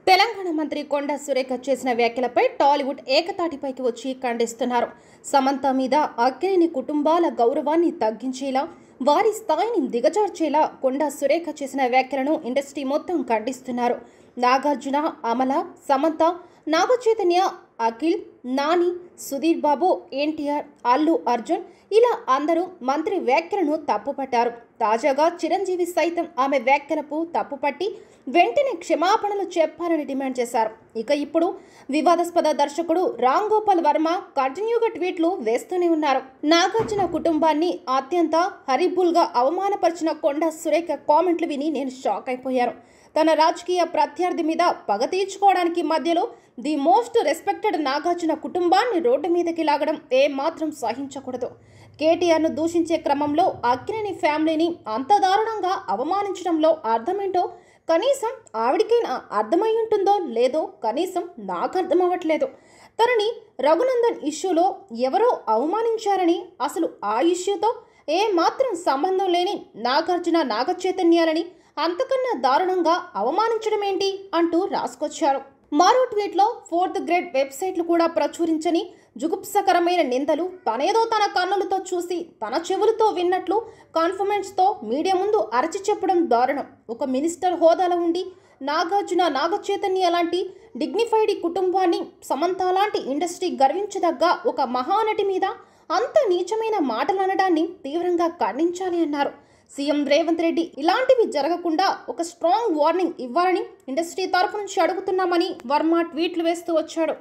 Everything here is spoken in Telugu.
తెలంగాణ మంత్రి కొండా సురేఖ చేసిన వ్యాఖ్యలపై టాలీవుడ్ ఏకతాటిపైకి వచ్చి ఖండిస్తున్నారు. సమంత మీద అక్కినేని కుటుంబాల గౌరవాన్ని తగ్గించేలా, వారి స్థాయిని దిగజార్చేలా కొండా సురేఖ చేసిన వ్యాఖ్యలను ఇండస్ట్రీ మొత్తం ఖండిస్తున్నారు. నాగార్జున, అమల, సమంత, నాగచైతన్య, అఖిల్, నాని, సుధీర్ బాబు, ఎన్టీఆర్, అల్లు అర్జున్ ఇలా అందరూ మంత్రి వ్యాఖ్యలను తప్పుపట్టారు. తాజాగా చిరంజీవి సైతం ఆమె వ్యాఖ్యలకు తప్పుపట్టి వెంటనే క్షమాపణలు చెప్పాలని డిమాండ్ చేశారు. ఇక ఇప్పుడు వివాదాస్పద దర్శకుడు రామ్ గోపాల్ వర్మ కంటిన్యూగా ట్వీట్లు వేస్తూనే ఉన్నారు. నాగార్జున కుటుంబాన్ని అత్యంత హరిబుల్గా అవమానపరిచిన కొండా సురేఖ కామెంట్లు విని నేను షాక్ అయిపోయాను. తన రాజకీయ ప్రత్యర్థి మీద పగ తీర్చుకోవడానికి మధ్యలో ది మోస్ట్ రెస్పెక్టెడ్ నాగార్జున కుటుంబాన్ని రోడ్డు మీదకి లాగడం ఏమాత్రం సహించకూడదు. కేటీఆర్ను దూషించే క్రమంలో అక్కినేని ఫ్యామిలీని అంత దారుణంగా అవమానించడంలో అర్థమేంటో కనీసం ఆవిడికైనా అర్థమై ఉంటుందో లేదో కనీసం నాకు అర్థమవ్వట్లేదు. తనని రఘునందన్ ఇష్యూలో ఎవరో అవమానించారని, అసలు ఆ ఇష్యూతో ఏమాత్రం సంబంధం లేని నాగార్జున, నాగచైతన్యాలని అంతకన్నా దారుణంగా అవమానించడం ఏంటి అంటూ రాసుకొచ్చారు. మరో ట్వీట్లో ఫోర్త్ గ్రేడ్ వెబ్సైట్లు కూడా ప్రచురించని జుగుప్సకరమైన నిందలు తనేదో తన కన్నులతో చూసి తన చెవులతో విన్నట్లు కాన్ఫిడెన్స్తో మీడియా ముందు అరచి చెప్పడం దారుణం. ఒక మినిస్టర్ హోదాలో ఉండి నాగార్జున, నాగచైతన్య లాంటి డిగ్నిఫైడ్ కుటుంబాన్ని, సమంత లాంటి ఇండస్ట్రీ గర్వించదగ్గ ఒక మహానటి మీద అంత నీచమైన మాటలు అనడాన్ని తీవ్రంగా ఖండించాలి అన్నారు. సీఎం రేవంత్ రెడ్డి ఇలాంటివి జరగకుండా ఒక స్ట్రాంగ్ వార్నింగ్ ఇవ్వాలని ఇండస్ట్రీ తరఫు నుంచి అడుగుతున్నామని వర్మ ట్వీట్లు వేస్తూ వచ్చాడు.